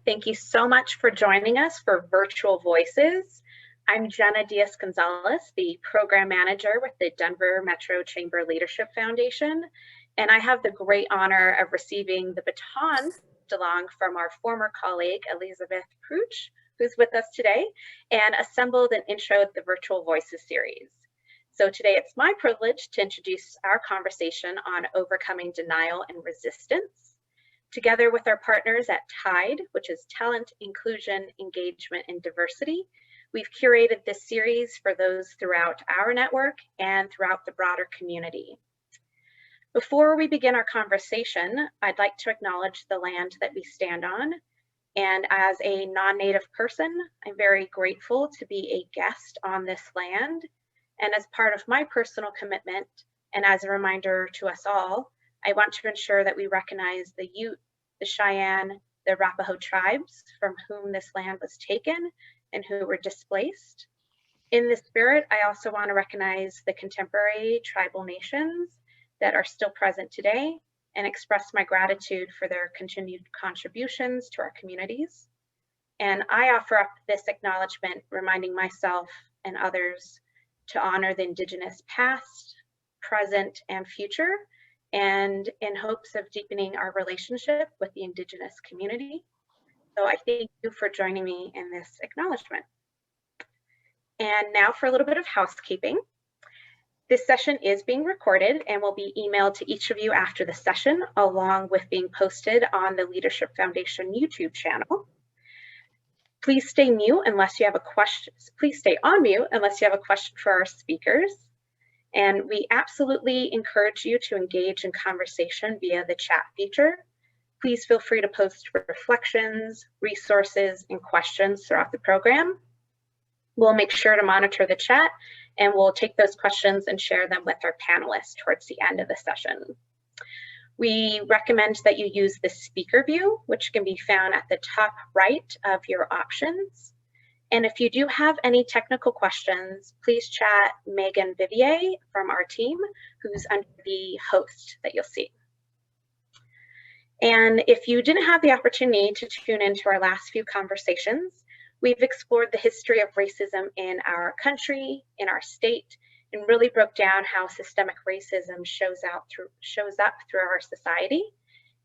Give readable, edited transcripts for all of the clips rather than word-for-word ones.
Thank you so much for joining us for Virtual Voices. I'm Jenna Diaz-Gonzalez, the Program Manager with the Denver Metro Chamber Leadership Foundation, and I have the great honor of receiving the baton along from our former colleague, Elizabeth Pruch, who's with us today, and assembled and introed the Virtual Voices series. So today it's my privilege to introduce our conversation on overcoming denial and resistance. Together with our partners at TIDE, which is Talent, Inclusion, Engagement, and Diversity, we've curated this series for those throughout our network and throughout the broader community. Before we begin our conversation, I'd like to acknowledge the land that we stand on. And as a non-native person, I'm very grateful to be a guest on this land. And as part of my personal commitment, and as a reminder to us all, I want to ensure that we recognize the Ute, the Cheyenne, the Arapaho tribes from whom this land was taken and who were displaced. In this spirit, I also want to recognize the contemporary tribal nations that are still present today and express my gratitude for their continued contributions to our communities. And I offer up this acknowledgement, reminding myself and others to honor the Indigenous past, present, and future, and in hopes of deepening our relationship with the Indigenous community. So I thank you for joining me in this acknowledgement. And now for a little bit of housekeeping. This session is being recorded and will be emailed to each of you after the session, along with being posted on the Leadership Foundation YouTube channel. Please stay mute unless you have a question. Please stay on mute unless you have a question for our speakers. And we absolutely encourage you to engage in conversation via the chat feature. Please feel free to post reflections, resources, and questions throughout the program. We'll make sure to monitor the chat and we'll take those questions and share them with our panelists towards the end of the session. We recommend that you use the speaker view, which can be found at the top right of your options. And if you do have any technical questions, please chat Megan Vivier from our team, who's under the host that you'll see. And if you didn't have the opportunity to tune into our last few conversations, we've explored the history of racism in our country, in our state, and really broke down how systemic racism shows up through our society,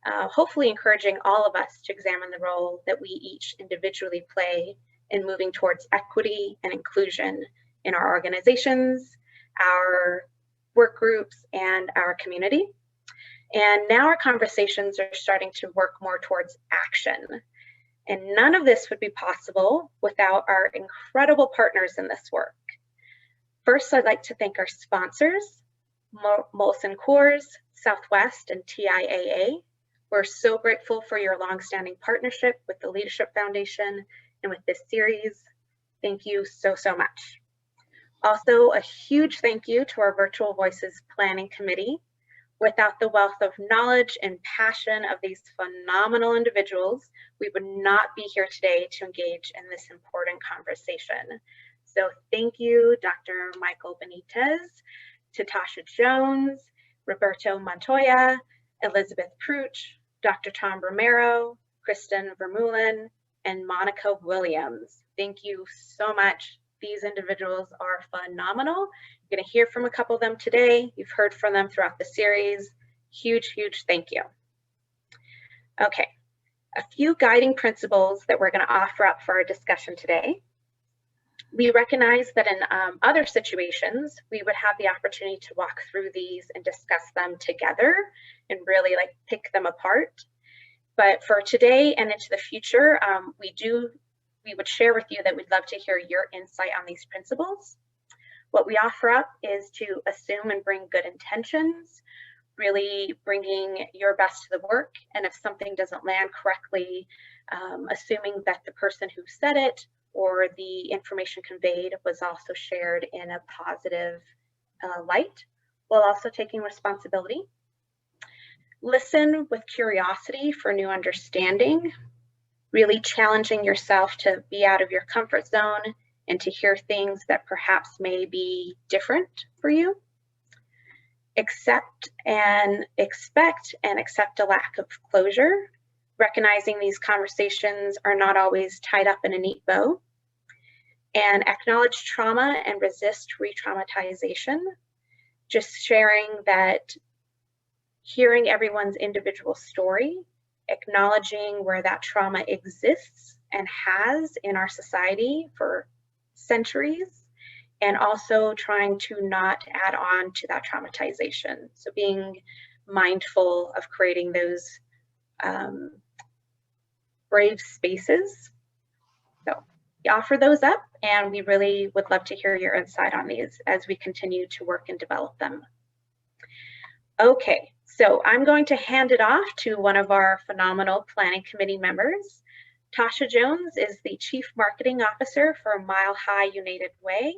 hopefully encouraging all of us to examine the role that we each individually play in moving towards equity and inclusion in our organizations, our work groups, and our community. And now our conversations are starting to work more towards action. And none of this would be possible without our incredible partners in this work. First, I'd like to thank our sponsors, Molson Coors, Southwest, and TIAA. We're so grateful for your longstanding partnership with the Leadership Foundation and with this series. Thank you so, so much. Also, a huge thank you to our Virtual Voices Planning Committee. Without the wealth of knowledge and passion of these phenomenal individuals, we would not be here today to engage in this important conversation. So thank you, Dr. Michael Benitez, Tatasha Jones, Roberto Montoya, Elizabeth Pruch, Dr. Tom Romero, Kristen Vermeulen, and Monica Williams. Thank you so much. These individuals are phenomenal. You're going to hear from a couple of them today. You've heard from them throughout the series. Huge, huge thank you. Okay, a few guiding principles that we're going to offer up for our discussion today. We recognize that in other situations, we would have the opportunity to walk through these and discuss them together and really pick them apart. But for today and into the future, we would share with you that we'd love to hear your insight on these principles. What we offer up is to assume and bring good intentions, really bringing your best to the work. And if something doesn't land correctly, assuming that the person who said it or the information conveyed was also shared in a positive light, while also taking responsibility. Listen with curiosity for new understanding, really challenging yourself to be out of your comfort zone and to hear things that perhaps may be different for you. Expect and accept a lack of closure, recognizing these conversations are not always tied up in a neat bow, and acknowledge trauma and resist re-traumatization. Just sharing that, hearing everyone's individual story, acknowledging where that trauma exists and has in our society for centuries, and also trying to not add on to that traumatization. So being mindful of creating those brave spaces. So we offer those up, and we really would love to hear your insight on these as we continue to work and develop them. Okay, so I'm going to hand it off to one of our phenomenal planning committee members. Tasha Jones is the Chief Marketing Officer for Mile High United Way.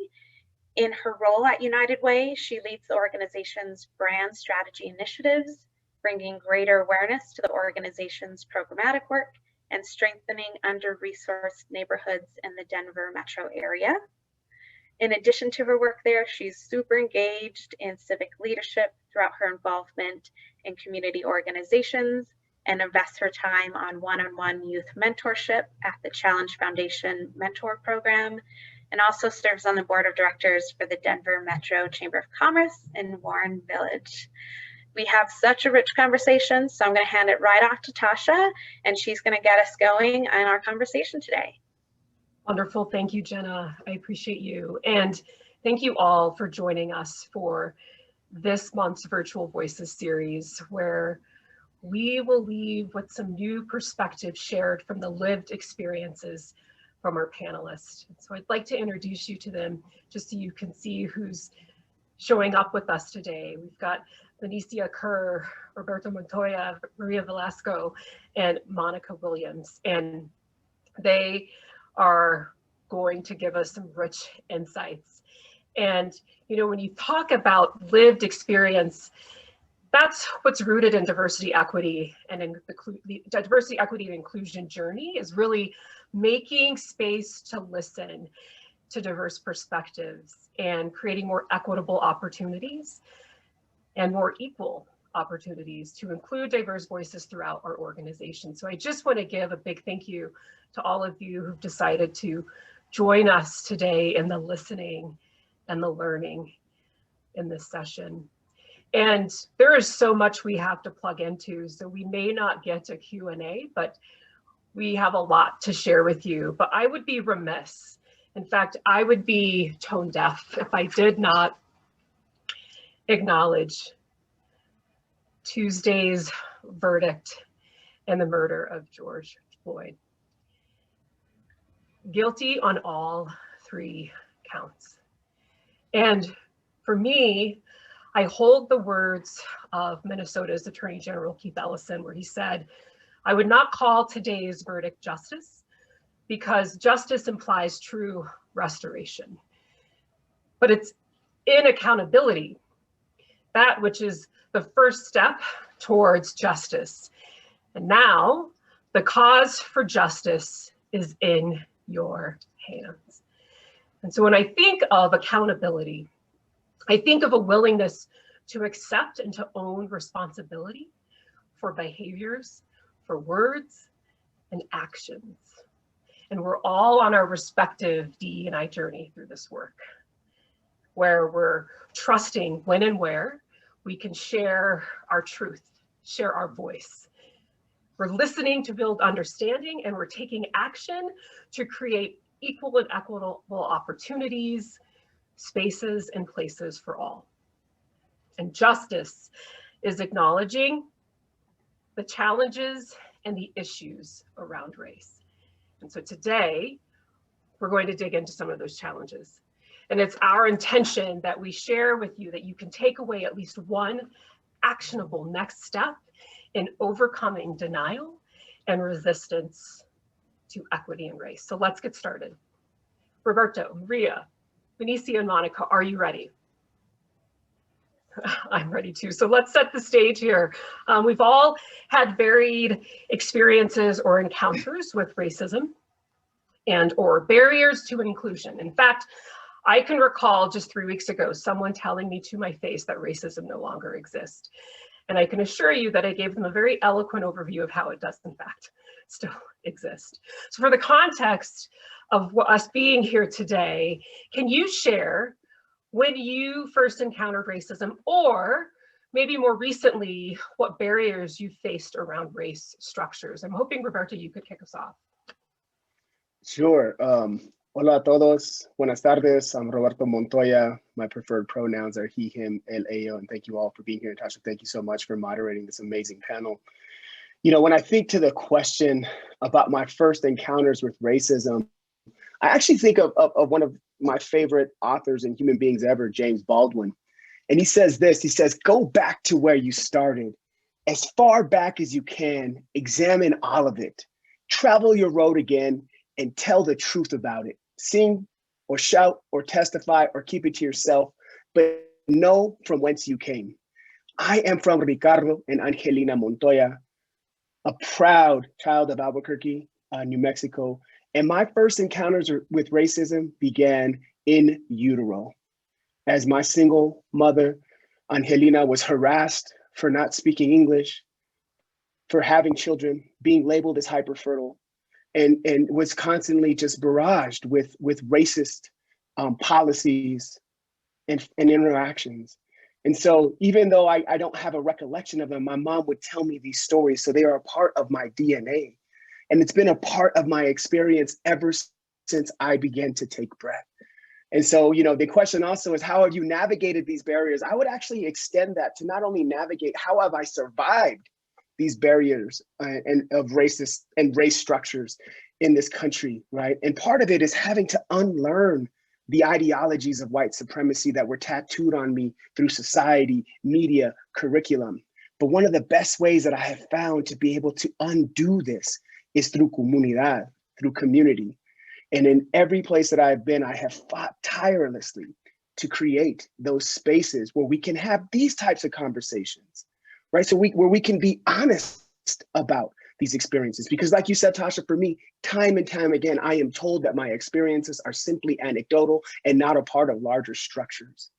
In her role at United Way, she leads the organization's brand strategy initiatives, bringing greater awareness to the organization's programmatic work and strengthening under-resourced neighborhoods in the Denver metro area. In addition to her work there, she's super engaged in civic leadership throughout her involvement in community organizations, and invests her time on one-on-one youth mentorship at the Challenge Foundation Mentor Program, and also serves on the board of directors for the Denver Metro Chamber of Commerce in Warren Village. We have such a rich conversation, so I'm going to hand it right off to Tasha, and she's going to get us going in our conversation today. Wonderful. Thank you, Jenna. I appreciate you. And thank you all for joining us for this month's Virtual Voices series, where we will leave with some new perspectives shared from the lived experiences from our panelists. So I'd like to introduce you to them just so you can see who's showing up with us today. We've got Benicia Kerr, Roberto Montoya, Maria Velasco, and Monica Williams. And they are going to give us some rich insights. And, you know, when you talk about lived experience, that's what's rooted in diversity, equity, and in the diversity, equity, and inclusion journey is really making space to listen to diverse perspectives and creating more equitable opportunities and more equal opportunities to include diverse voices throughout our organization. So I just want to give a big thank you to all of you who've decided to join us today in the listening and the learning in this session. And there is so much we have to plug into, so we may not get to Q&A, but we have a lot to share with you. But I would be remiss, in fact, I would be tone deaf if I did not acknowledge Tuesday's verdict in the murder of George Floyd. Guilty on all 3 counts. And for me, I hold the words of Minnesota's Attorney General Keith Ellison, where he said, "I would not call today's verdict justice because justice implies true restoration. But it's in accountability, that which is the first step towards justice. And now the cause for justice is in your hands." And so when I think of accountability, I think of a willingness to accept and to own responsibility for behaviors, for words and actions. And we're all on our respective DE&I journey through this work, where we're trusting when and where we can share our truth, share our voice. We're listening to build understanding, and we're taking action to create equal and equitable opportunities, spaces, and places for all. And justice is acknowledging the challenges and the issues around race. And so today, we're going to dig into some of those challenges. And it's our intention that we share with you that you can take away at least one actionable next step in overcoming denial and resistance to equity and race. So let's get started. Roberto, Maria, Benicia, and Monica, are you ready? I'm ready too. So let's set the stage here. We've all had varied experiences or encounters with racism and or barriers to inclusion. In fact, I can recall just 3 weeks ago, someone telling me to my face that racism no longer exists. And I can assure you that I gave them a very eloquent overview of how it does, in fact, still exist. So for the context of us being here today, can you share when you first encountered racism, or maybe more recently, what barriers you faced around race structures? I'm hoping, Roberto, you could kick us off. Sure. Hola a todos. Buenas tardes. I'm Roberto Montoya. My preferred pronouns are he, him, él, ello, and thank you all for being here. Natasha, thank you so much for moderating this amazing panel. You know, when I think to the question about my first encounters with racism, I actually think of one of my favorite authors and human beings ever, James Baldwin. And he says this, he says, go back to where you started, as far back as you can, examine all of it, travel your road again, and tell the truth about it. Sing or shout or testify or keep it to yourself, but know from whence you came. I am from Ricardo and Angelina Montoya, a proud child of Albuquerque, New Mexico. And my first encounters with racism began in utero, as my single mother, Angelina, was harassed for not speaking English, for having children, being labeled as hyperfertile, and was constantly just barraged with racist policies and interactions. And so even though I don't have a recollection of them, my mom would tell me these stories. So they are a part of my DNA. And it's been a part of my experience ever since I began to take breath. And so, you know, the question also is, how have you navigated these barriers? I would actually extend that to not only navigate, how have I survived these barriers and of racist and race structures in this country, right? And part of it is having to unlearn the ideologies of white supremacy that were tattooed on me through society, media, curriculum. But one of the best ways that I have found to be able to undo this is through comunidad, through community. And in every place that I've been, I have fought tirelessly to create those spaces where we can have these types of conversations, right? So where we can be honest about these experiences. Because like you said, Tasha, for me, time and time again, I am told that my experiences are simply anecdotal and not a part of larger structures.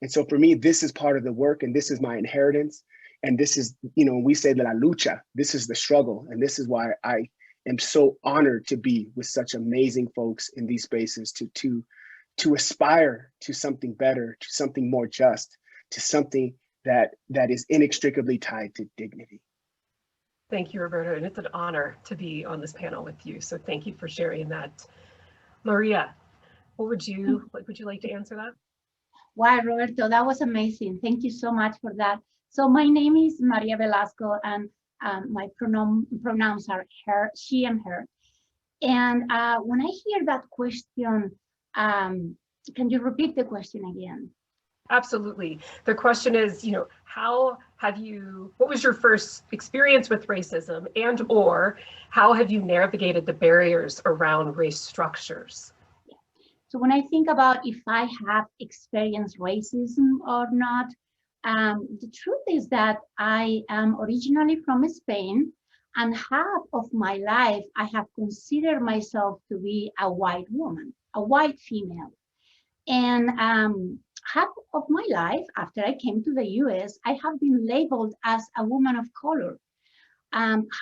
And so for me, this is part of the work, and this is my inheritance. And this is, you know, we say de la lucha, this is the struggle. And this is why I am so honored to be with such amazing folks in these spaces to aspire to something better, to something more just, to something that is inextricably tied to dignity. Thank you, Roberto, and it's an honor to be on this panel with you. So thank you for sharing that. Maria, would you like to answer that? Wow, Roberto, that was amazing. Thank you so much for that. So my name is Maria Velasco, and my pronouns are her, she, and her. And when I hear that question, can you repeat the question again? Absolutely. The question is, you know, what was your first experience with racism, and or how have you navigated the barriers around race structures? So when I think about if I have experienced racism or not, the truth is that I am originally from Spain, and half of my life I have considered myself to be a white woman, a white female. And half of my life after I came to the US, I have been labeled as a woman of color.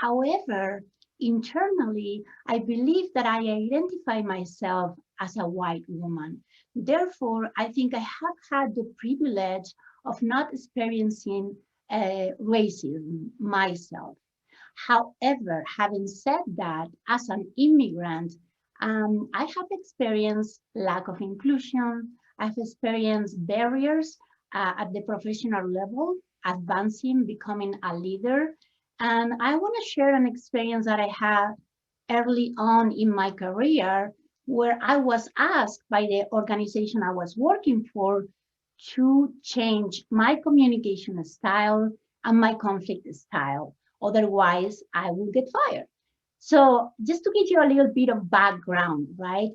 However, internally, I believe that I identify myself as a white woman. Therefore, I think I have had the privilege of not experiencing racism myself. However, having said that, as an immigrant, I have experienced lack of inclusion. I've experienced barriers at the professional level, advancing, becoming a leader. And I want to share an experience that I had early on in my career, where I was asked by the organization I was working for to change my communication style and my conflict style. Otherwise, I will get fired. So just to give you a little bit of background, right?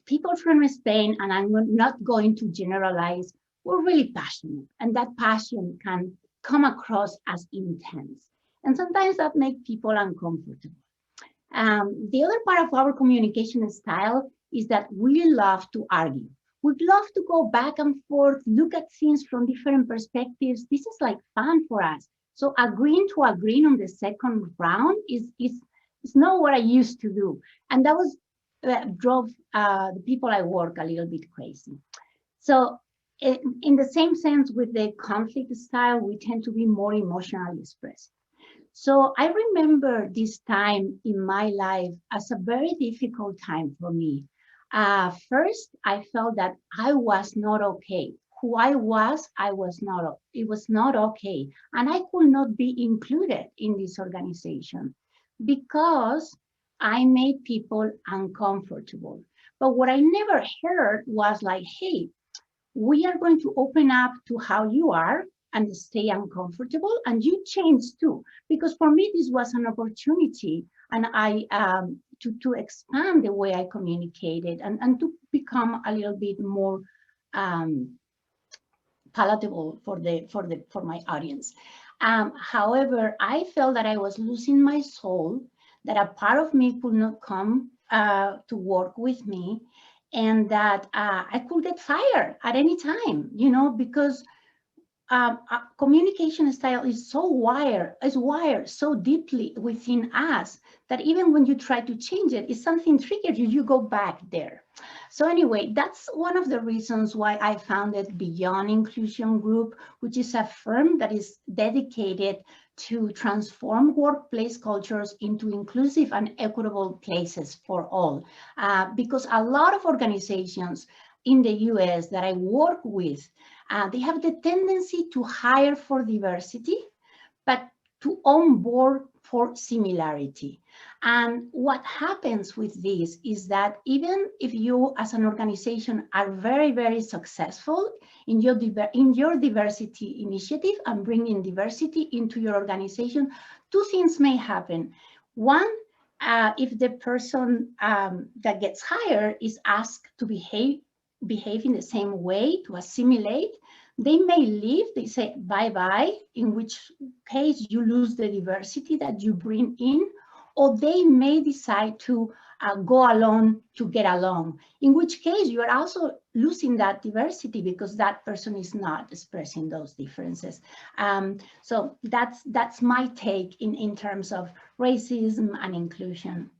People from Spain, and I'm not going to generalize, were really passionate, and that passion can come across as intense. And sometimes that makes people uncomfortable. The other part of our communication style is that we love to argue. We'd love to go back and forth, look at things from different perspectives. This is like fun for us. So agreeing on the second round is not what I used to do. And that was drove the people I work a little bit crazy. So in the same sense with the conflict style, we tend to be more emotionally expressed. So I remember this time in my life as a very difficult time for me. First, I felt that I was not okay. Who I was not, it was not okay. And I could not be included in this organization because I made people uncomfortable. But what I never heard was like, hey, we are going to open up to how you are and stay uncomfortable, and you change too. Because for me, this was an opportunity, and I to expand the way I communicated and to become a little bit more palatable for my audience. However, I felt that I was losing my soul, that a part of me could not come to work with me, and that I could get fired at any time, you know, because communication style is wired so deeply within us that even when you try to change it, if something triggers you, you go back there. So anyway, that's one of the reasons why I founded Beyond Inclusion Group, which is a firm that is dedicated to transform workplace cultures into inclusive and equitable places for all. Because a lot of organizations in the US that I work with, they have the tendency to hire for diversity, but to onboard for similarity. And what happens with this is that even if you as an organization are very, very successful in your diversity initiative and bringing diversity into your organization, two things may happen. One, if the person that gets hired is asked to behave in the same way, to assimilate, they may leave, they say bye-bye, in which case you lose the diversity that you bring in, or they may decide to go along to get along, in which case you are also losing that diversity because that person is not expressing those differences. So that's my take in terms of racism and inclusion.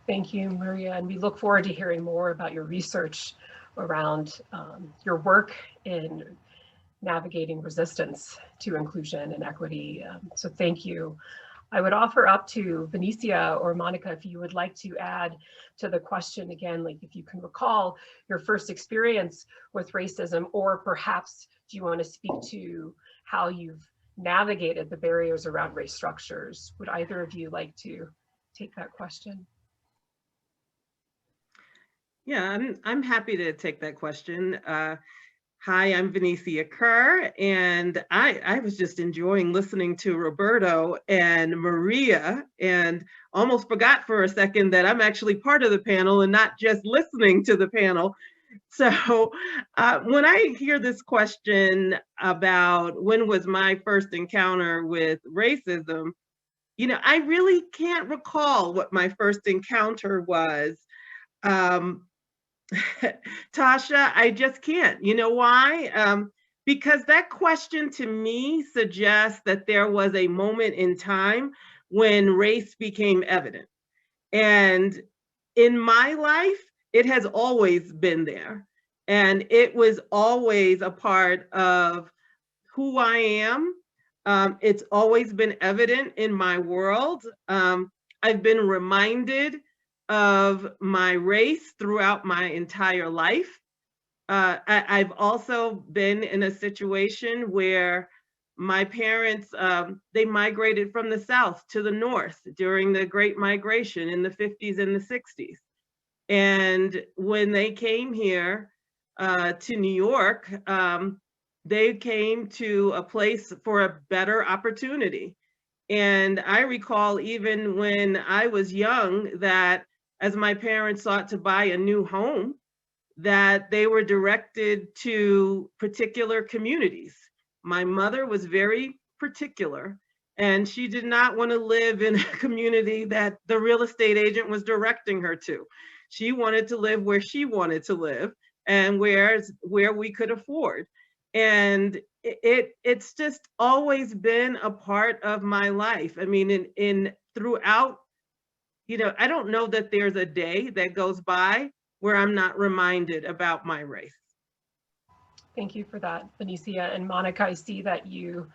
Thank you, Maria, and we look forward to hearing more about your research around your work in navigating resistance to inclusion and equity. So thank you. I would offer up to Benicia or Monica if you would like to add to the question again, like if you can recall your first experience with racism, or perhaps do you want to speak to how you've navigated the barriers around race structures? Would either of you like to take that question? Yeah, I'm happy to take that question. Hi, I'm Benicia Kerr, and I was just enjoying listening to Roberto and Maria, and almost forgot for a second that I'm actually part of the panel and not just listening to the panel. So when I hear this question about when was my first encounter with racism, you know, I really can't recall what my first encounter was. Tasha, I just can't. You know why? Because that question to me suggests that there was a moment in time when race became evident. And in my life, it has always been there. And it was always a part of who I am. It's always been evident in my world. I've been reminded of my race throughout my entire life. I've also been in a situation where my parents, they migrated from the South to the North during the Great Migration in the 50s and the 60s. And when they came here to New York, they came to a place for a better opportunity. And I recall even when I was young that as my parents sought to buy a new home, that they were directed to particular communities. My mother was very particular, and she did not want to live in a community that the real estate agent was directing her to. She wanted to live where she wanted to live, and where we could afford. And it's just always been a part of my life. I mean, in throughout, you know, I don't know that there's a day that goes by where I'm not reminded about my race. Thank you for that, Benicia. And Monica, I see that you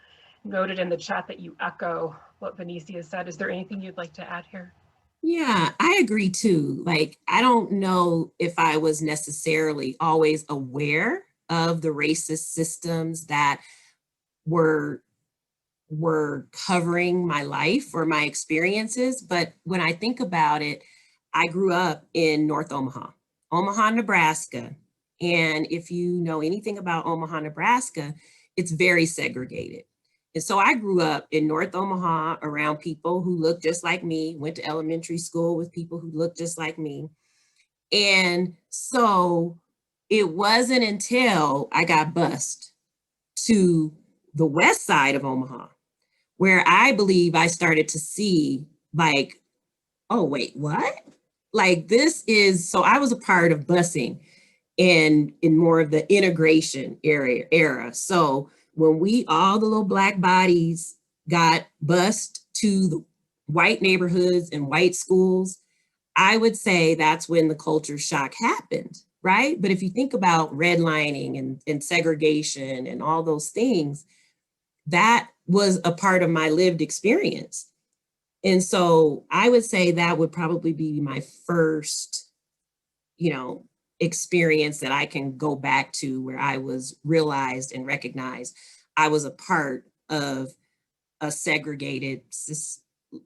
noted in the chat that you echo what Benicia said. Is there anything you'd like to add here? Yeah, I agree too. Like, I don't know if I was necessarily always aware of the racist systems that were covering my life or my experiences. But when I think about it, I grew up in North Omaha, Nebraska. And if you know anything about Omaha, Nebraska, it's very segregated. And so I grew up in North Omaha around people who looked just like me, went to elementary school with people who looked just like me. And so it wasn't until I got bused to the west side of Omaha, where I believe I started to see like, oh, wait, what? Like this is, so I was a part of busing in more of the integration era. So when all the little Black bodies got bused to the white neighborhoods and white schools, I would say that's when the culture shock happened, right? But if you think about redlining and segregation and all those things, that was a part of my lived experience. And so I would say that would probably be my first, you know, experience that I can go back to where I was realized and recognized I was a part of a segregated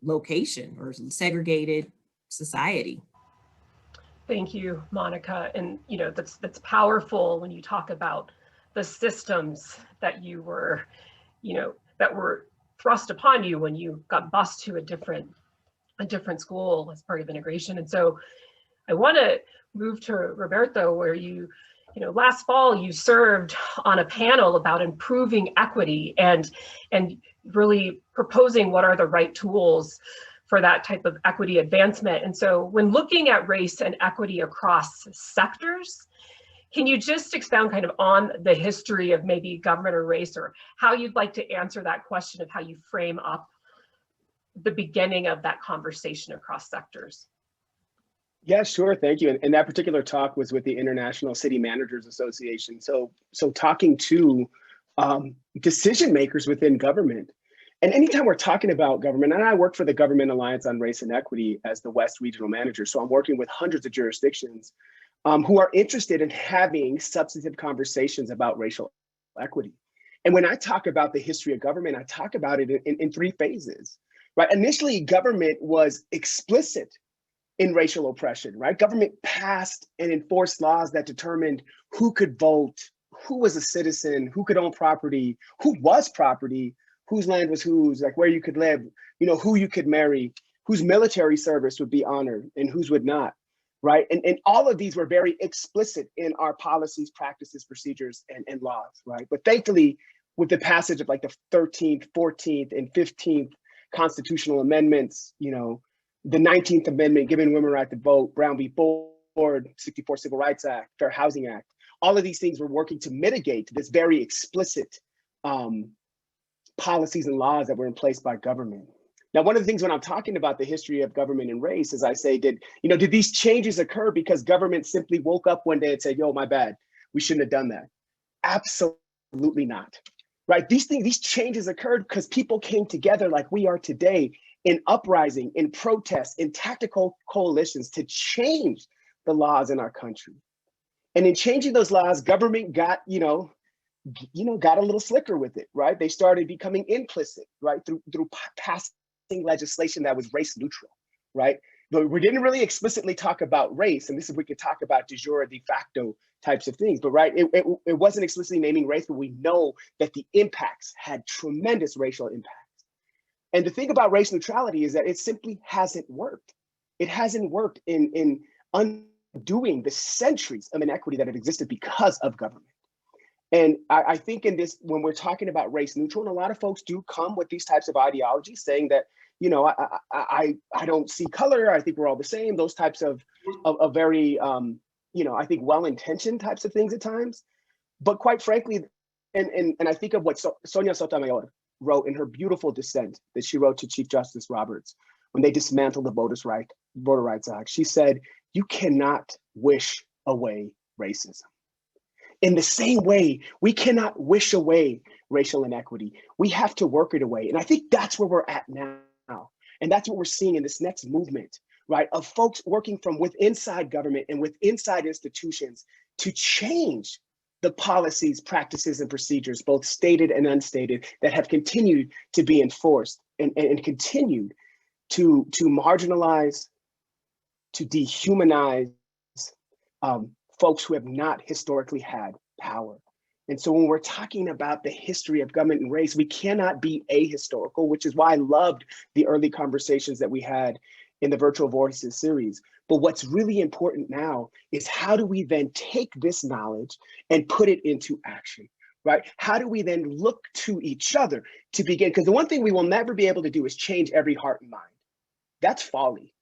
location or segregated society. Thank you, Monica. And you know, that's powerful when you talk about the systems that you were, you know, that were thrust upon you when you got bused to a different school as part of integration. And so I want to move to Roberto, where you know, last fall you served on a panel about improving equity and really proposing what are the right tools for that type of equity advancement. And so when looking at race and equity across sectors, can you just expound kind of on the history of maybe government or race, or how you'd like to answer that question of how you frame up the beginning of that conversation across sectors? Yeah, sure. Thank you. And that particular talk was with the International City Managers Association. So talking to decision makers within government. And anytime we're talking about government, and I work for the Government Alliance on Race and Equity as the West Regional Manager. So I'm working with hundreds of jurisdictions who are interested in having substantive conversations about racial equity. And when I talk about the history of government, I talk about it in three phases, right? Initially, government was explicit in racial oppression, right? Government passed and enforced laws that determined who could vote, who was a citizen, who could own property, who was property, whose land was whose, like where you could live, you know, who you could marry, whose military service would be honored and whose would not, right? And all of these were very explicit in our policies, practices, procedures, and laws, right? But thankfully, with the passage of like the 13th, 14th, and 15th constitutional amendments, you know, the 19th Amendment giving women right to vote, Brown v. Board, 64 Civil Rights Act, Fair Housing Act, all of these things were working to mitigate this very explicit policies and laws that were in place by government. Now, one of the things when I'm talking about the history of government and race is I say, did these changes occur because government simply woke up one day and said, yo, my bad, we shouldn't have done that? Absolutely not, right? These changes occurred because people came together like we are today in uprising, in protests, in tactical coalitions to change the laws in our country. And in changing those laws, government got, got a little slicker with it, right? They started becoming implicit, right? Through passing legislation that was race neutral, right? But we didn't really explicitly talk about race, and this is, we could talk about de jure, de facto types of things, but right, it wasn't explicitly naming race, but we know that the impacts had tremendous racial impacts. And the thing about race neutrality is that it simply hasn't worked. It hasn't worked in undoing the centuries of inequity that have existed because of government. And I think in this, when we're talking about race neutral, and a lot of folks do come with these types of ideologies saying that, I don't see color, I think we're all the same, those types of very I think well-intentioned types of things at times. But quite frankly, and I think of what Sonia Sotomayor wrote in her beautiful dissent that she wrote to Chief Justice Roberts when they dismantled the Voter Rights Act. She said, you cannot wish away racism. In the same way, we cannot wish away racial inequity. We have to work it away. And I think that's where we're at now. And that's what we're seeing in this next movement, right? Of folks working from inside government and inside institutions to change the policies, practices, and procedures, both stated and unstated, that have continued to be enforced and continued to marginalize, to dehumanize folks who have not historically had power. And so when we're talking about the history of government and race, we cannot be ahistorical, which is why I loved the early conversations that we had in the Virtual Voices series. But what's really important now is how do we then take this knowledge and put it into action, right? How do we then look to each other to begin? Because the one thing we will never be able to do is change every heart and mind. That's folly.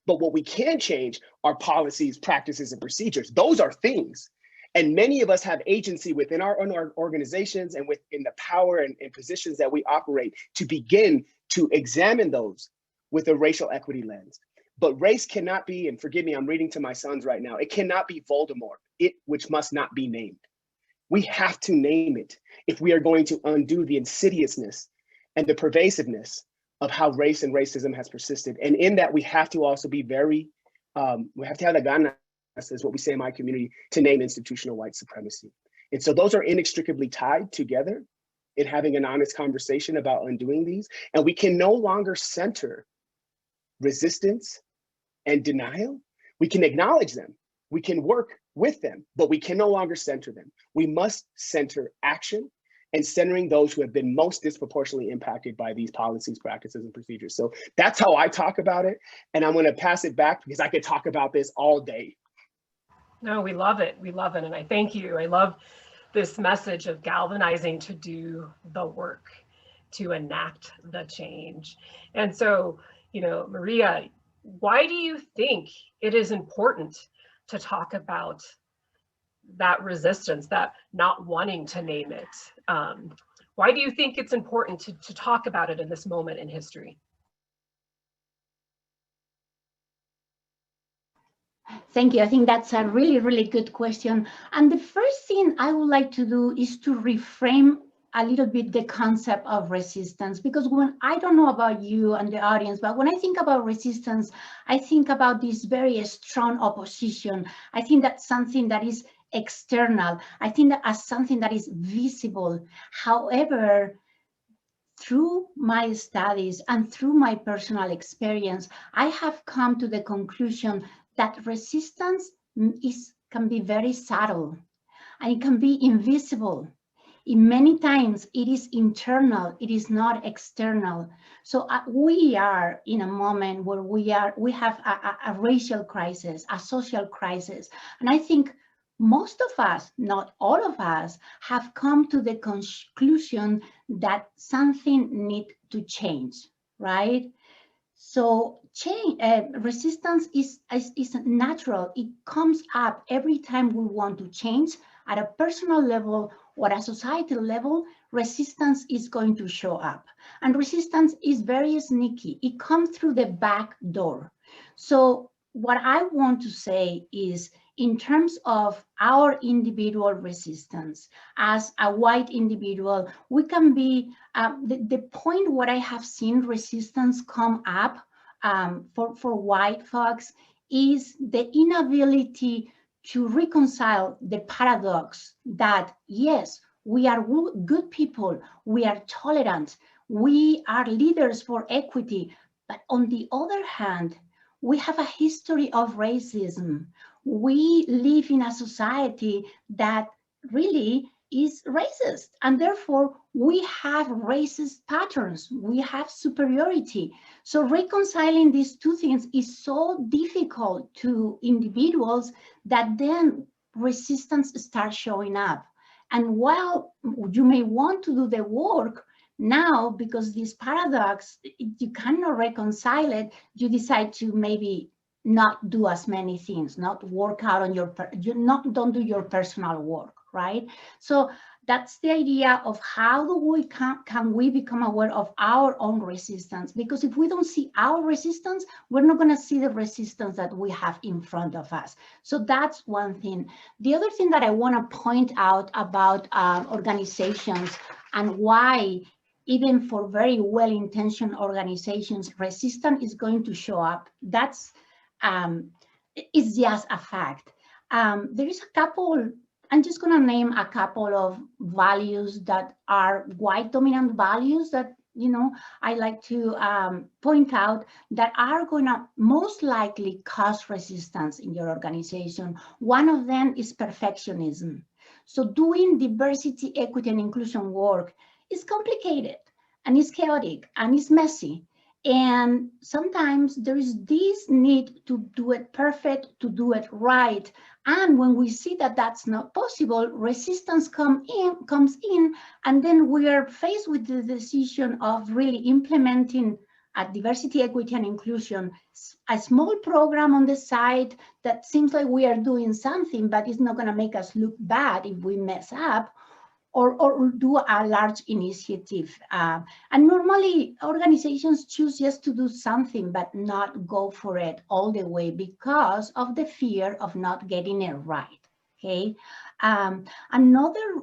But what we can change are policies, practices, and procedures. Those are things. And many of us have agency within our own organizations and within the power and positions that we operate to begin to examine those with a racial equity lens. But race cannot be, and forgive me, I'm reading to my sons right now, it cannot be Voldemort, it which must not be named. We have to name it if we are going to undo the insidiousness and the pervasiveness of how race and racism has persisted. And in that, we have to also be very, we have to have the ganas, is what we say in my community, to name institutional white supremacy. And so those are inextricably tied together in having an honest conversation about undoing these. And we can no longer center resistance and denial. We can acknowledge them, we can work with them, but we can no longer center them. We must center action and centering those who have been most disproportionately impacted by these policies, practices, and procedures. So that's how I talk about it. And I'm gonna pass it back because I could talk about this all day. No, we love it. We love it. And I thank you. I love this message of galvanizing to do the work, to enact the change. And so, Maria, why do you think it is important to talk about that resistance, that not wanting to name it? Why do you think it's important to talk about it in this moment in history? Thank you. I think that's a really, really good question. And the first thing I would like to do is to reframe a little bit the concept of resistance, because I don't know about you and the audience, but when I think about resistance, I think about this very strong opposition. I think that's something that is external. I think that as something that is visible. However, through my studies and through my personal experience, I have come to the conclusion that resistance can be very subtle and it can be invisible. In many times it is internal, it is not external. So we are in a moment where we have a racial crisis, a social crisis. And I think most of us, not all of us, have come to the conclusion that something needs to change, right? So resistance is natural. It comes up every time we want to change at a personal level or a societal level. Resistance is going to show up, and resistance is very sneaky. It comes through the back door. So what I want to say is, in terms of our individual resistance, as a white individual, we can be, the point where I have seen resistance come up for white folks is the inability to reconcile the paradox that, yes, we are good people, we are tolerant, we are leaders for equity, but on the other hand, we have a history of racism. We live in a society that really is racist, and therefore we have racist patterns, we have superiority. So reconciling these two things is so difficult to individuals that then resistance starts showing up. And while you may want to do the work, now, because this paradox, you cannot reconcile it, you decide to maybe not do as many things, not work out on don't do your personal work, right? So that's the idea of how do we can we become aware of our own resistance? Because if we don't see our resistance, we're not going to see the resistance that we have in front of us. So that's one thing. The other thing that I want to point out about organizations and why even for very well-intentioned organizations, resistance is going to show up. That's it's just a fact. There is a couple. I'm just going to name a couple of values that are white dominant values that, you know, I like to point out that are going to most likely cause resistance in your organization. One of them is perfectionism. So doing diversity, equity, and inclusion work is complicated and it's chaotic and it's messy. And sometimes there is this need to do it perfect, to do it right. And when we see that that's not possible, resistance comes in, and then we are faced with the decision of really implementing a diversity, equity, and inclusion, a small program on the side that seems like we are doing something, but it's not going to make us look bad if we mess up. Or do a large initiative. And normally organizations choose just to do something, but not go for it all the way because of the fear of not getting it right, okay? Another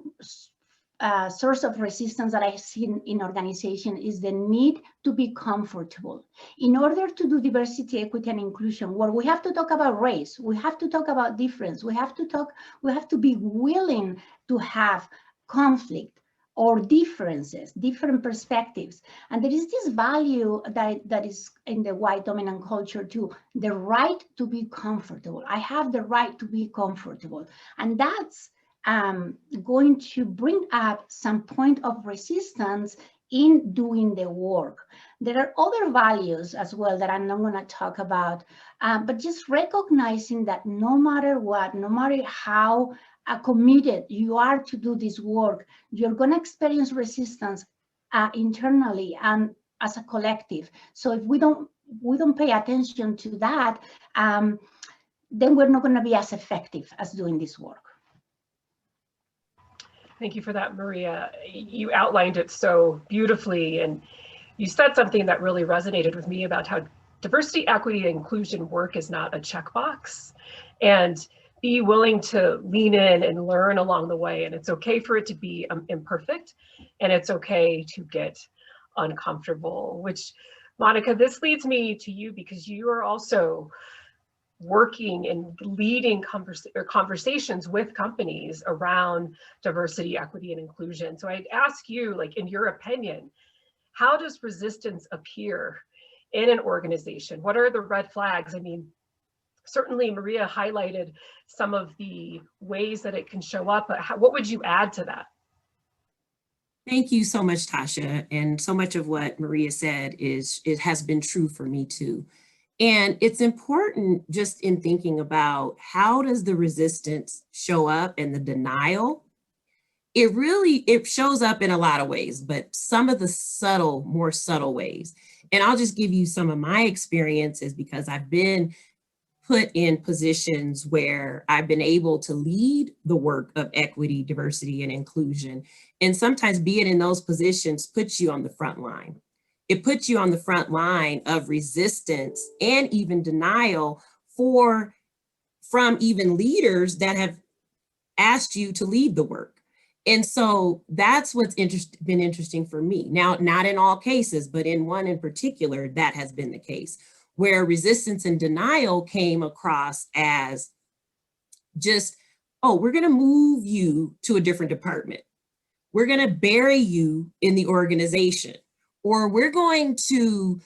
source of resistance that I've seen in organization is the need to be comfortable. In order to do diversity, equity, and inclusion, where we have to talk about race, we have to talk about difference, we have to be willing to have conflict or differences, different perspectives. And there is this value that is in the white dominant culture too, the right to be comfortable. I have the right to be comfortable. And that's going to bring up some point of resistance in doing the work. There are other values as well that I'm not going to talk about, but just recognizing that no matter what, no matter how committed you are to do this work, you're going to experience resistance internally and as a collective. So if we don't pay attention to that, then we're not going to be as effective as doing this work. Thank you for that, Maria. You outlined it so beautifully, and you said something that really resonated with me about how diversity, equity, and inclusion work is not a checkbox, and be willing to lean in and learn along the way. And it's okay for it to be imperfect, and it's okay to get uncomfortable, which, Monica, this leads me to you because you are also working and leading conversations with companies around diversity, equity, and inclusion. So I'd ask you, like, in your opinion, how does resistance appear in an organization? What are the red flags? I mean, certainly Maria highlighted some of the ways that it can show up, but what would you add to that? Thank you so much, Tasha. And so much of what Maria said it has been true for me too. And it's important just in thinking about how does the resistance show up and the denial. It shows up in a lot of ways, but some of the more subtle ways. And I'll just give you some of my experiences because I've been put in positions where I've been able to lead the work of equity, diversity, and inclusion. And sometimes being in those positions puts you on the front line. It puts you on the front line of resistance and even denial from even leaders that have asked you to lead the work. And so that's what's been interesting for me. Now, not in all cases, but in one in particular, that has been the case, where resistance and denial came across as just, oh, we're going to move you to a different department. We're going to bury you in the organization, or we're going to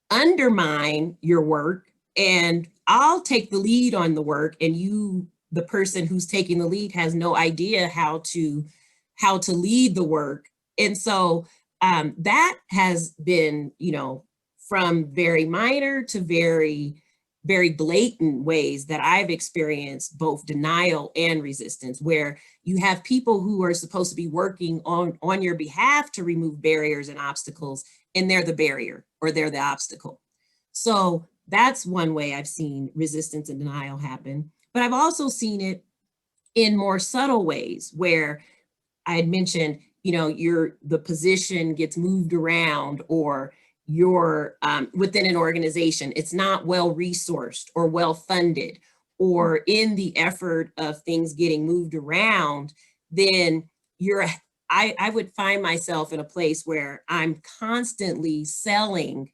undermine your work and I'll take the lead on the work, and you, the person who's taking the lead, has no idea how to lead the work. And so that has been, from very minor to very, very blatant ways that I've experienced both denial and resistance, where you have people who are supposed to be working on your behalf to remove barriers and obstacles, and they're the barrier or they're the obstacle. So that's one way I've seen resistance and denial happen. But I've also seen it in more subtle ways where I had mentioned, you know, the position gets moved around, or you're within an organization, it's not well resourced or well funded, or in the effort of things getting moved around, then I would find myself in a place where I'm constantly selling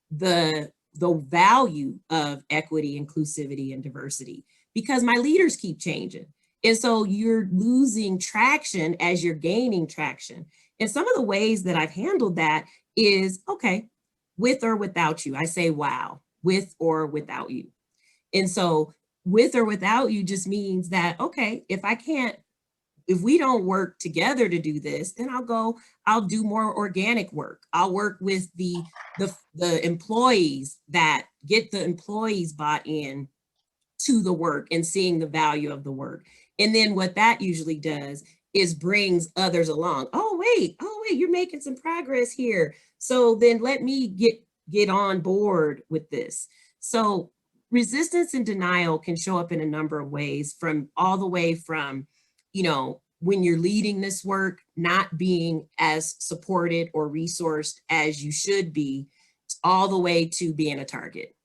the value of equity, inclusivity, and diversity, because my leaders keep changing. And so you're losing traction as you're gaining traction. And some of the ways that I've handled that is, okay, with or without you. I say, wow, with or without you. And so with or without you just means that, okay, if we don't work together to do this, then I'll do more organic work. I'll work with the employees, that get the employees bought in to the work and seeing the value of the work. And then what that usually does is brings others along. Oh wait, you're making some progress here. So then let me get on board with this. So resistance and denial can show up in a number of ways, from all the way from, you know, when you're leading this work, not being as supported or resourced as you should be, all the way to being a target.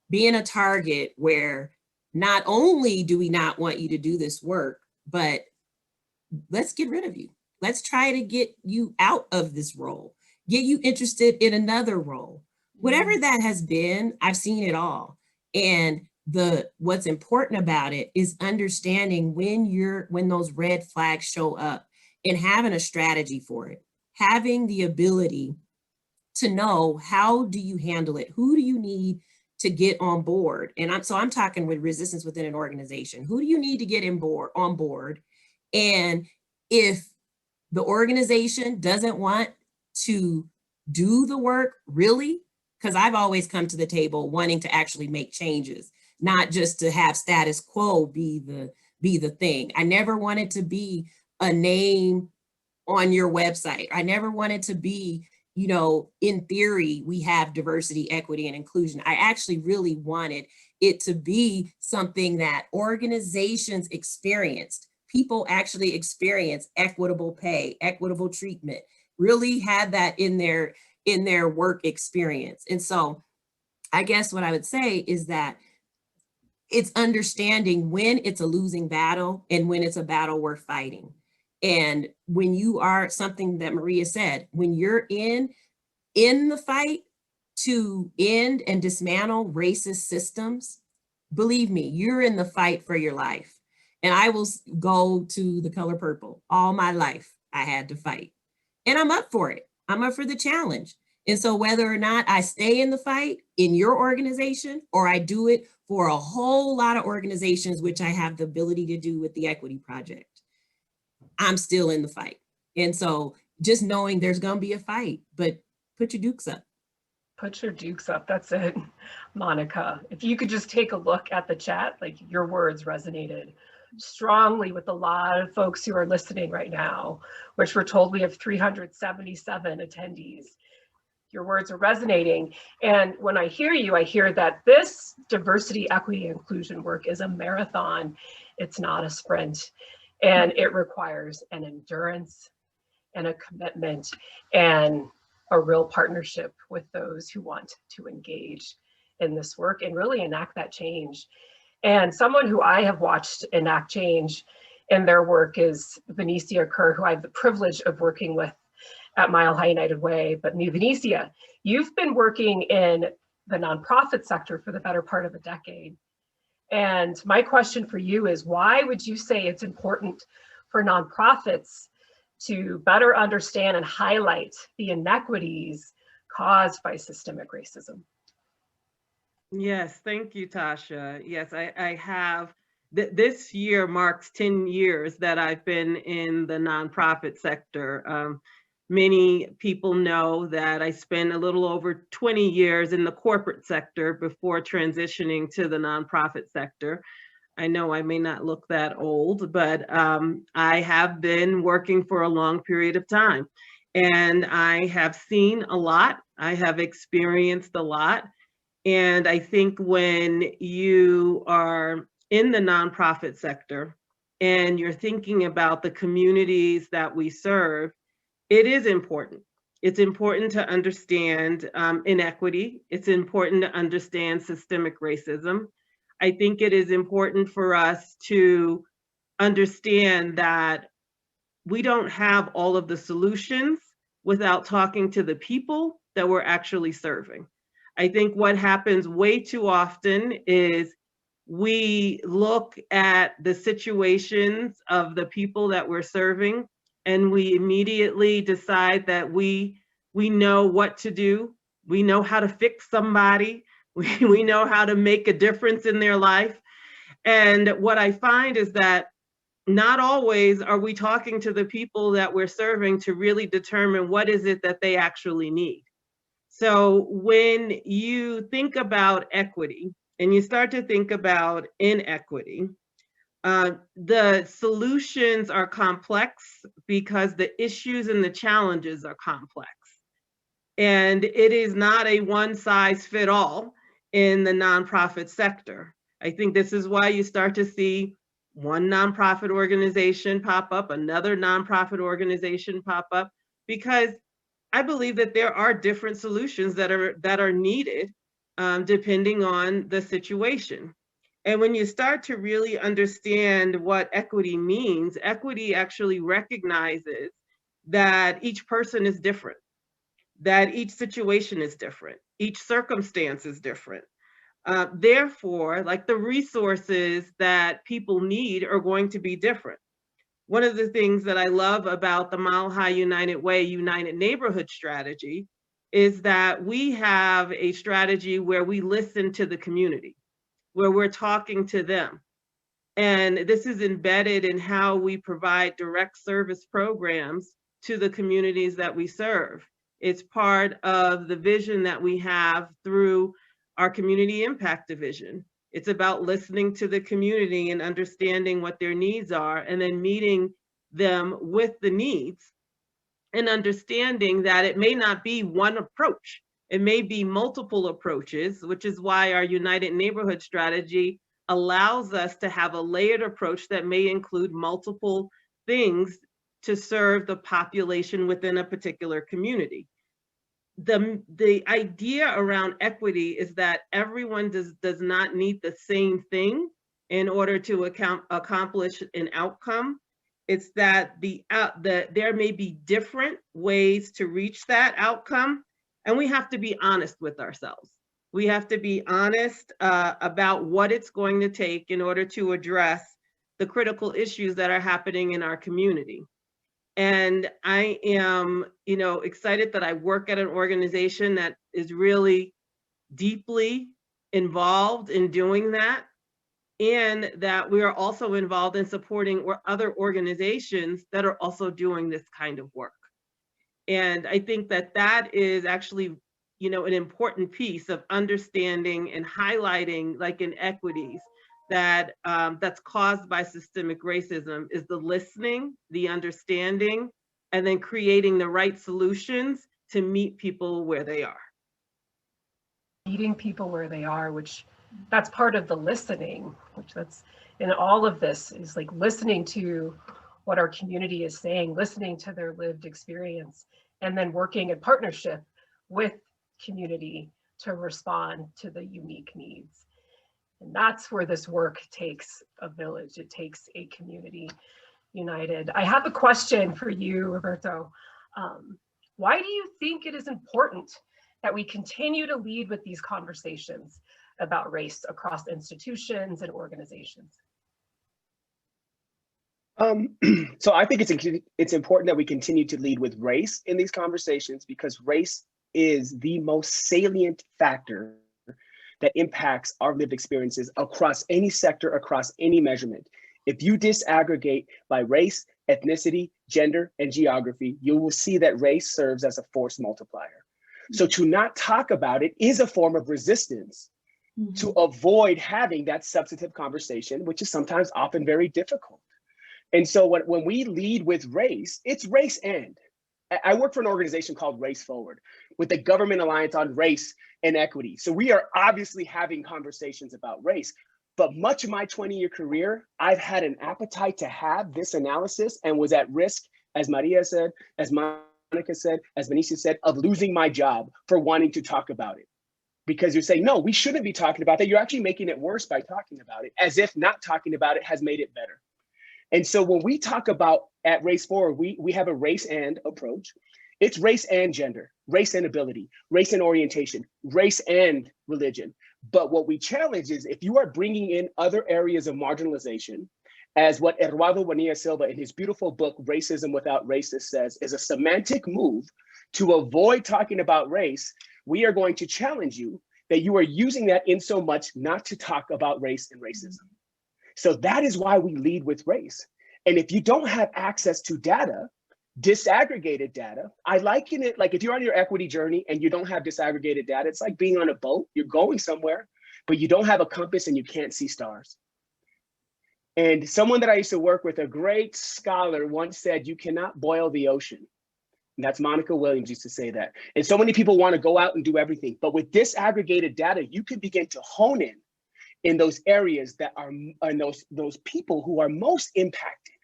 Being a target where not only do we not want you to do this work, but let's get rid of you. Let's try to get you out of this role, get you interested in another role. Whatever that has been, I've seen it all. And what's important about it is understanding when those red flags show up and having a strategy for it, having the ability to know, how do you handle it? Who do you need to get on board? And I'm talking with resistance within an organization. Who do you need to get on board? And if the organization doesn't want to do the work, really, because I've always come to the table wanting to actually make changes, not just to have status quo be the thing. I never wanted to be a name on your website. I never wanted to be, you know, in theory, we have diversity, equity, and inclusion. I actually really wanted it to be something that organizations experienced. People actually experience equitable pay, equitable treatment, really had that in their work experience. And so I guess what I would say is that it's understanding when it's a losing battle and when it's a battle worth fighting. And when you are, something that Maria said, when you're in the fight to end and dismantle racist systems, believe me, you're in the fight for your life. And I will go to the color purple. All my life, I had to fight. And I'm up for it. I'm up for the challenge. And so whether or not I stay in the fight in your organization, or I do it for a whole lot of organizations, which I have the ability to do with the Equity Project, I'm still in the fight. And so just knowing there's going to be a fight, but put your dukes up. Put your dukes up. That's it, Monica. If you could just take a look at the chat, like your words resonated strongly with a lot of folks who are listening right now, which we're told we have 377 attendees. Your words are resonating. And when I hear you, I hear that this diversity, equity, inclusion work is a marathon. It's not a sprint. And it requires an endurance and a commitment and a real partnership with those who want to engage in this work and really enact that change. And someone who I have watched enact change in their work is Venetia Kerr, who I have the privilege of working with at Mile High United Way. But Venetia, you've been working in the nonprofit sector for the better part of a decade. And my question for you is, why would you say it's important for nonprofits to better understand and highlight the inequities caused by systemic racism? Yes, thank you, Tasha. Yes, I have. This year marks 10 years that I've been in the nonprofit sector. Many people know that I spent a little over 20 years in the corporate sector before transitioning to the nonprofit sector. I know I may not look that old, but I have been working for a long period of time, and I have seen a lot. I have experienced a lot. And I think when you are in the nonprofit sector and you're thinking about the communities that we serve, it is important. It's important to understand inequity. It's important to understand systemic racism. I think it is important for us to understand that we don't have all of the solutions without talking to the people that we're actually serving. I think what happens way too often is we look at the situations of the people that we're serving and we immediately decide that we know what to do. We know how to fix somebody. We know how to make a difference in their life. And what I find is that not always are we talking to the people that we're serving to really determine what is it that they actually need. So when you think about equity and you start to think about inequity, the solutions are complex because the issues and the challenges are complex. And it is not a one size fit all in the nonprofit sector. I think this is why you start to see one nonprofit organization pop up, another nonprofit organization pop up, because I believe that there are different solutions that are needed depending on the situation. And when you start to really understand what equity means, equity actually recognizes that each person is different, that each situation is different, each circumstance is different. Therefore, like the resources that people need are going to be different. One of the things that I love about the Mile High United Way United Neighborhood strategy is that we have a strategy where we listen to the community, where we're talking to them. And this is embedded in how we provide direct service programs to the communities that we serve. It's part of the vision that we have through our community impact division. It's about listening to the community and understanding what their needs are and then meeting them with the needs and understanding that it may not be one approach. It may be multiple approaches, which is why our United Neighborhood strategy allows us to have a layered approach that may include multiple things to serve the population within a particular community. The idea around equity is that everyone does not need the same thing in order to accomplish an outcome. It's that there may be different ways to reach that outcome, and we have to be honest with ourselves. We have to be honest about what it's going to take in order to address the critical issues that are happening in our community. And I am, excited that I work at an organization that is really deeply involved in doing that, and that we are also involved in supporting other organizations that are also doing this kind of work. And I think that that is actually, an important piece of understanding and highlighting, like, inequities that that's caused by systemic racism is the listening, the understanding, and then creating the right solutions to meet people where they are. Meeting people where they are, which that's part of the listening, which that's in all of this is like listening to what our community is saying, listening to their lived experience, and then working in partnership with community to respond to the unique needs. And that's where this work takes a village. It takes a community united. I have a question for you, Roberto. Why do you think it is important that we continue to lead with these conversations about race across institutions and organizations? So I think it's important that we continue to lead with race in these conversations, because race is the most salient factor that impacts our lived experiences across any sector, across any measurement. If you disaggregate by race, ethnicity, gender, and geography, you will see that race serves as a force multiplier. So to not talk about it is a form of resistance to avoid having that substantive conversation, which is sometimes often very difficult. And so when we lead with race, it's race and. I work for an organization called Race Forward with the Government Alliance on Race and Equity. So we are obviously having conversations about race, but much of my 20-year career, I've had an appetite to have this analysis and was at risk, as Maria said, as Monica said, as Benicia said, of losing my job for wanting to talk about it. Because you're saying, no, we shouldn't be talking about that. You're actually making it worse by talking about it, as if not talking about it has made it better. And so when we talk about at Race Forward, we have a race and approach. It's race and gender, race and ability, race and orientation, race and religion. But what we challenge is if you are bringing in other areas of marginalization, as what Eduardo Bonilla Silva in his beautiful book, Racism Without Racists says, is a semantic move to avoid talking about race, we are going to challenge you that you are using that in so much not to talk about race and racism. So that is why we lead with race. And if you don't have access to data, disaggregated data, I liken it like if you're on your equity journey and you don't have disaggregated data, it's like being on a boat, you're going somewhere, but you don't have a compass and you can't see stars. And someone that I used to work with, a great scholar, once said, you cannot boil the ocean. And that's Monica Williams used to say that. And so many people want to go out and do everything, but with disaggregated data, you can begin to hone in those areas that are, and those people who are most impacted,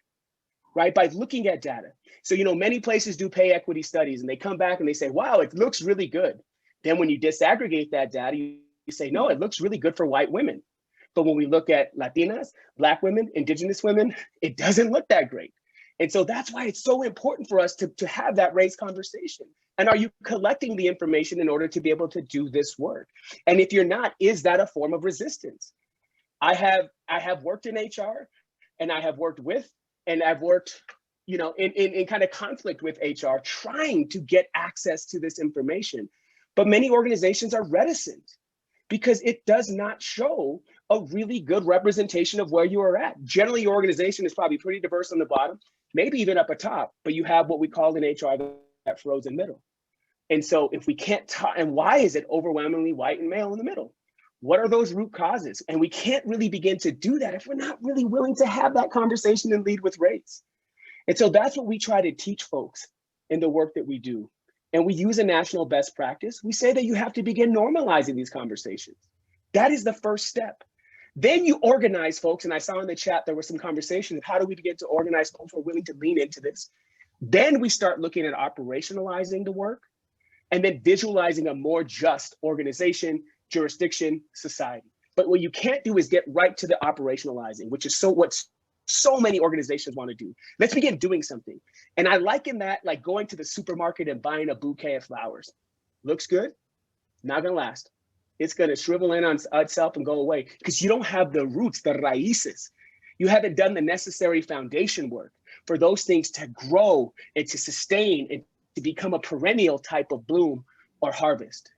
right? By looking at data. So, you know, many places do pay equity studies and they come back and they say, wow, it looks really good. Then when you disaggregate that data, you say, no, it looks really good for white women. But when we look at Latinas, Black women, Indigenous women, it doesn't look that great. And so that's why it's so important for us to have that race conversation. And are you collecting the information in order to be able to do this work? And if you're not, is that a form of resistance? I have worked in HR and I have worked with, and I've worked, you know, in kind of conflict with HR, trying to get access to this information. But many organizations are reticent because it does not show a really good representation of where you are at. Generally, your organization is probably pretty diverse on the bottom, maybe even up atop, but you have what we call in HR that frozen middle. And so if we can't talk, and why is it overwhelmingly white and male in the middle? What are those root causes? And we can't really begin to do that if we're not really willing to have that conversation and lead with race. And so that's what we try to teach folks in the work that we do. And we use a national best practice. We say that you have to begin normalizing these conversations. That is the first step. Then you organize folks, and I saw in the chat there was some conversation of how do we begin to organize folks who are willing to lean into this. Then we start looking at operationalizing the work and then visualizing a more just organization, jurisdiction, society. But what you can't do is get right to the operationalizing, which is what so many organizations want to do. Let's begin doing something. And I liken that like going to the supermarket and buying a bouquet of flowers. Looks good, not gonna last. It's gonna shrivel in on itself and go away because you don't have the roots, the raíces. You haven't done the necessary foundation work for those things to grow and to sustain and to become a perennial type of bloom or harvest.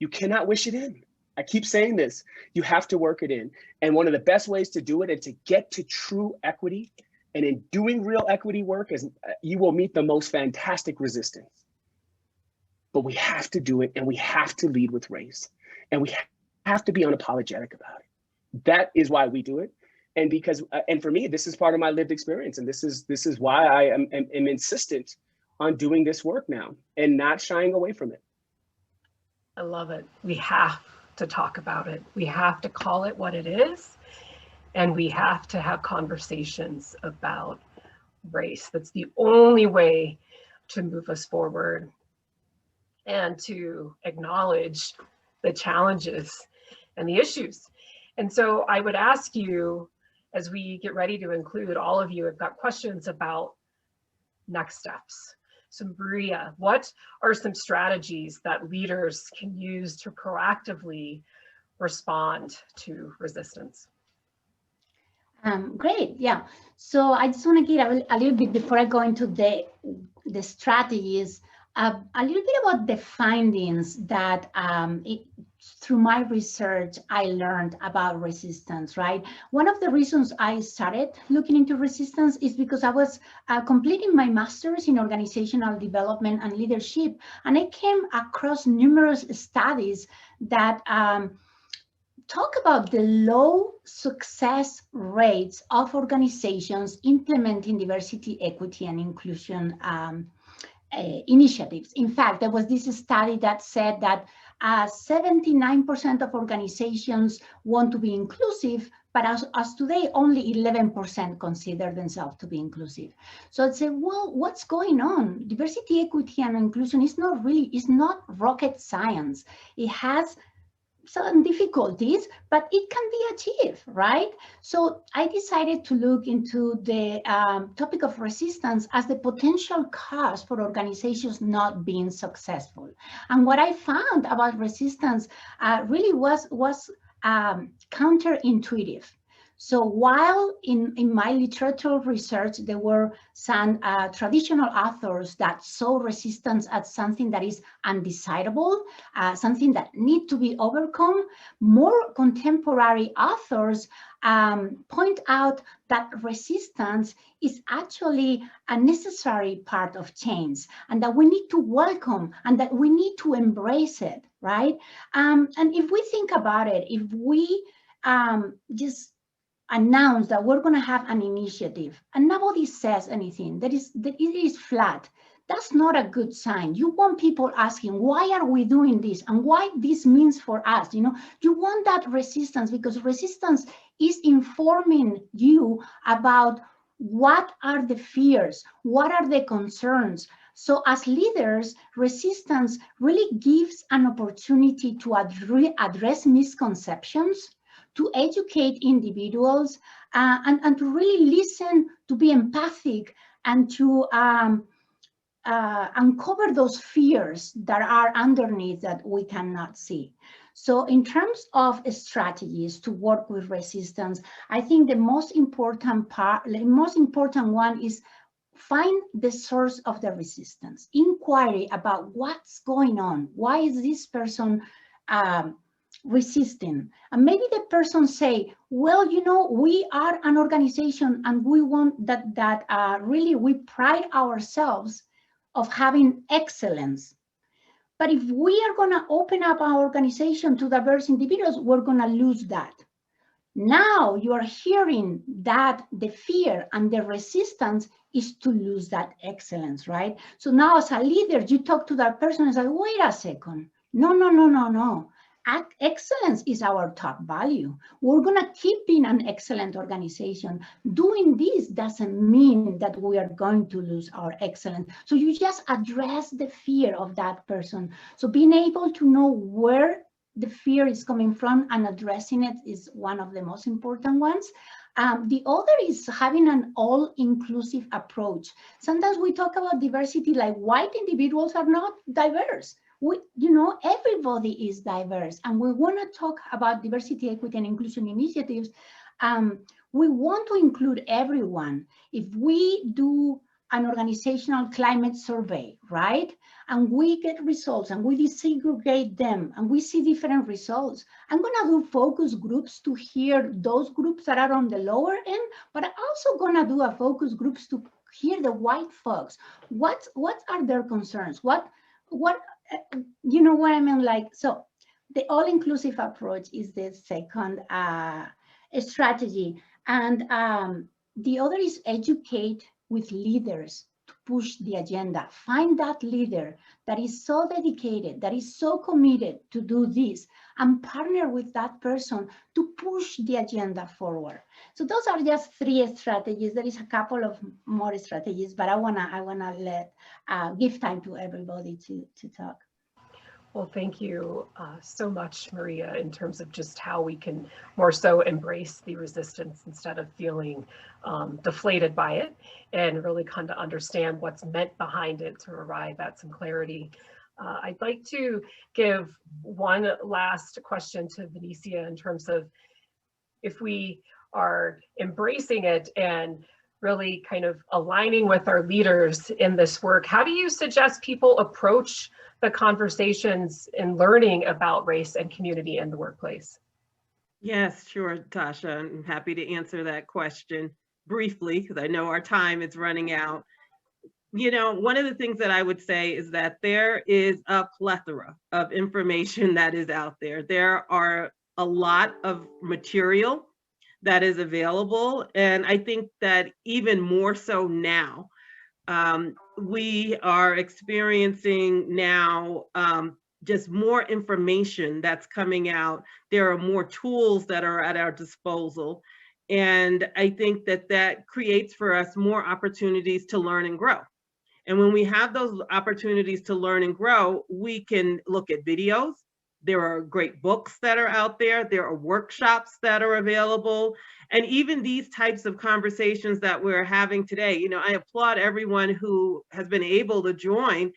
You cannot wish it in. I keep saying this, you have to work it in. And one of the best ways to do it and to get to true equity, and in doing real equity work, is you will meet the most fantastic resistance. But we have to do it, and we have to lead with race. And we have to be unapologetic about it. That is why we do it. And because, and for me, this is part of my lived experience. And this is why I am insistent on doing this work now and not shying away from it. I love it. We have to talk about it. We have to call it what it is. And we have to have conversations about race. That's the only way to move us forward and to acknowledge the challenges and the issues. And so I would ask you, as we get ready to include all of you, I've got questions about next steps. So Maria, what are some strategies that leaders can use to proactively respond to resistance? Great, yeah. So I just want to get a little bit, before I go into the strategies, a little bit about the findings that through my research, I learned about resistance, right? One of the reasons I started looking into resistance is because I was completing my master's in organizational development and leadership, and I came across numerous studies that talk about the low success rates of organizations implementing diversity, equity, and inclusion initiatives. In fact, there was this study that said that 79% of organizations want to be inclusive, but as today, only 11% consider themselves to be inclusive. So I'd say, well, what's going on? Diversity, equity, and inclusion is not rocket science. It has some difficulties, but it can be achieved, right? So I decided to look into the topic of resistance as the potential cause for organizations not being successful. And what I found about resistance really was counterintuitive. So while in my literature research, there were some traditional authors that saw resistance as something that is undesirable, something that need to be overcome, more contemporary authors point out that resistance is actually a necessary part of change, and that we need to welcome and that we need to embrace it, right? And if we think about it, if we just announce that we're going to have an initiative and nobody says anything, that it is flat, that's not a good sign. You want people asking, why are we doing this and what this means for us? You know, you want that resistance, because resistance is informing you about what are the fears, what are the concerns. So as leaders, resistance really gives an opportunity to address misconceptions, to educate individuals, and to really listen, to be empathic, and to uncover those fears that are underneath that we cannot see. So in terms of strategies to work with resistance, I think the most important one is find the source of the resistance. Inquiry about what's going on. Why is this person resisting? And maybe the person say, well, you know, we are an organization and we want that really we pride ourselves of having excellence. But if we are going to open up our organization to diverse individuals, we're going to lose that. Now you are hearing that the fear and the resistance is to lose that excellence, right? So now as a leader, you talk to that person and say, wait a second. No. Excellence is our top value. We're going to keep being an excellent organization. Doing this doesn't mean that we are going to lose our excellence. So you just address the fear of that person. So being able to know where the fear is coming from and addressing it is one of the most important ones. The other is having an all-inclusive approach. Sometimes we talk about diversity like white individuals are not diverse. Everybody is diverse, and we want to talk about diversity, equity, and inclusion initiatives. We want to include everyone. If we do an organizational climate survey, right, and we get results and we disaggregate them and we see different results, I'm going to do focus groups to hear those groups that are on the lower end, but I'm also going to do a focus groups to hear the white folks. What are their concerns? What you know what I mean? Like, so the all-inclusive approach is the second strategy. And the other is educate with leaders to push the agenda. Find that leader that is so dedicated, that is so committed to do this, and partner with that person to push the agenda forward. So those are just 3 strategies. There is a couple of more strategies, but I wanna give time to everybody to talk. Well, thank you so much, Maria, in terms of just how we can more so embrace the resistance instead of feeling deflated by it, and really kind of understand what's meant behind it to arrive at some clarity. I'd like to give one last question to Benicia in terms of if we are embracing it and really kind of aligning with our leaders in this work, how do you suggest people approach the conversations and learning about race and community in the workplace? Yes, sure, Tasha. I'm happy to answer that question briefly because I know our time is running out. You know, one of the things that I would say is that there is a plethora of information that is out there. There are a lot of material that is available. And I think that even more so now, we are experiencing now just more information that's coming out. There are more tools that are at our disposal. And I think that that creates for us more opportunities to learn and grow. And when we have those opportunities to learn and grow, we can look at videos. There are great books that are out there. There are workshops that are available. And even these types of conversations that we're having today, you know, I applaud everyone who has been able to join.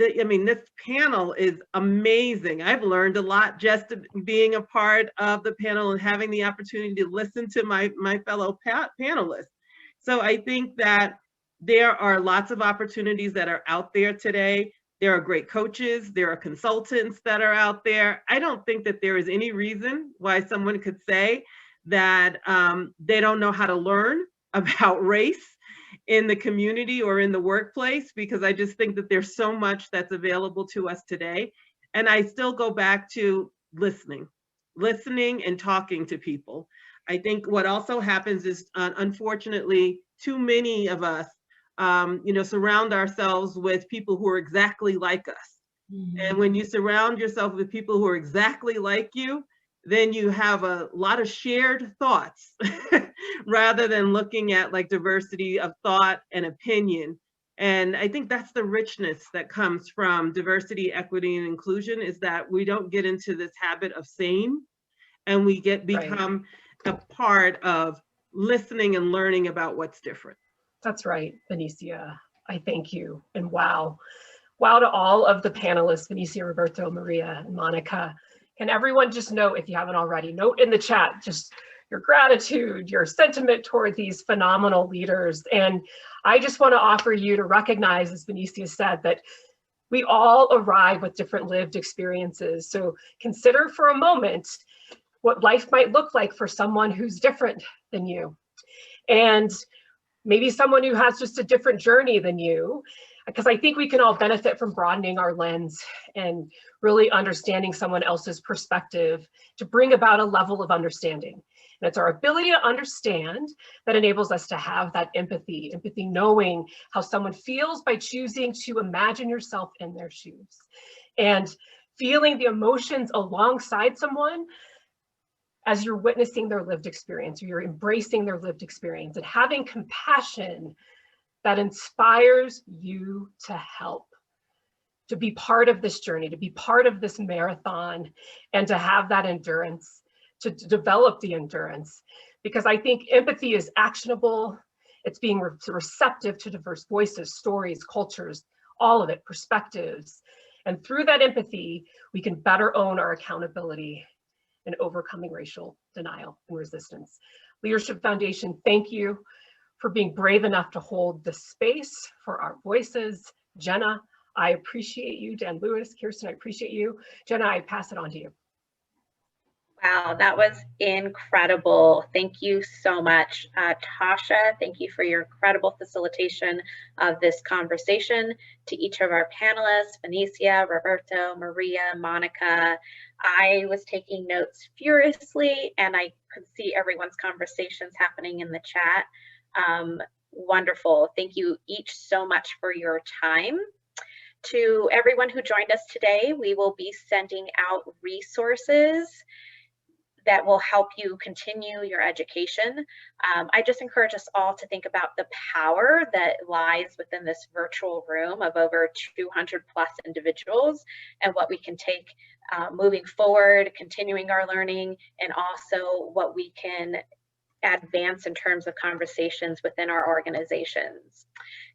I mean, this panel is amazing. I've learned a lot just being a part of the panel and having the opportunity to listen to my fellow panelists. So I think that there are lots of opportunities that are out there today. There are great coaches, there are consultants that are out there. I don't think that there is any reason why someone could say that they don't know how to learn about race in the community or in the workplace, because I just think that there's so much that's available to us today. And I still go back to listening and talking to people. I think what also happens is, unfortunately, too many of us you know, surround ourselves with people who are exactly like us. Mm-hmm. And when you surround yourself with people who are exactly like you, then you have a lot of shared thoughts rather than looking at like diversity of thought and opinion. And I think that's the richness that comes from diversity, equity, and inclusion, is that we don't get into this habit of saying, and we become a part of listening and learning about what's different. That's right, Benicia. I thank you. And wow. Wow to all of the panelists, Benicia, Roberto, Maria, and Monica. Can everyone just note, if you haven't already, note in the chat just your gratitude, your sentiment toward these phenomenal leaders. And I just want to offer you to recognize, as Benicia said, that we all arrive with different lived experiences. So consider for a moment what life might look like for someone who's different than you. And maybe someone who has just a different journey than you, because I think we can all benefit from broadening our lens and really understanding someone else's perspective to bring about a level of understanding. And it's our ability to understand that enables us to have that empathy knowing how someone feels by choosing to imagine yourself in their shoes and feeling the emotions alongside someone as you're witnessing their lived experience, or you're embracing their lived experience, and having compassion that inspires you to help, to be part of this journey, to be part of this marathon, and to have that endurance, to develop the endurance. Because I think empathy is actionable. It's being receptive to diverse voices, stories, cultures, all of it, perspectives. And through that empathy, we can better own our accountability and overcoming racial denial and resistance. Leadership Foundation, thank you for being brave enough to hold the space for our voices. Jenna, I appreciate you. Dan Lewis, Kirsten, I appreciate you. Jenna, I pass it on to you. Wow, that was incredible. Thank you so much. Tasha, thank you for your incredible facilitation of this conversation. To each of our panelists, Benicia, Roberto, Maria, Monica, I was taking notes furiously and I could see everyone's conversations happening in the chat. Wonderful. Thank you each so much for your time. To everyone who joined us today, we will be sending out resources that will help you continue your education. I just encourage us all to think about the power that lies within this virtual room of over 200 plus individuals, and what we can take moving forward, continuing our learning, and also what we can advance in terms of conversations within our organizations.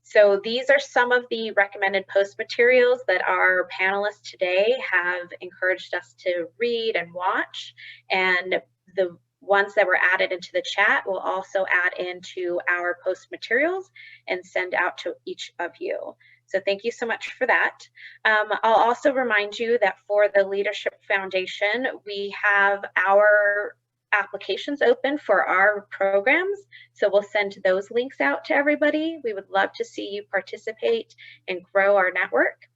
So these are some of the recommended post materials that our panelists today have encouraged us to read and watch. And the ones that were added into the chat will also add into our post materials and send out to each of you. So thank you so much for that. I'll also remind you that for the Leadership Foundation, we have our applications open for our programs. So we'll send those links out to everybody. We would love to see you participate and grow our network.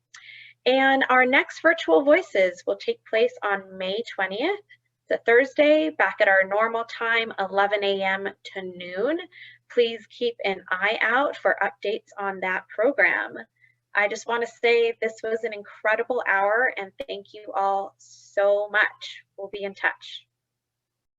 And our next Virtual Voices will take place on May 20th It's a Thursday, back at our normal time, 11 a.m. to noon. Please keep an eye out for updates on that program. I just want to say this was an incredible hour, and thank you all so much. We'll be in touch.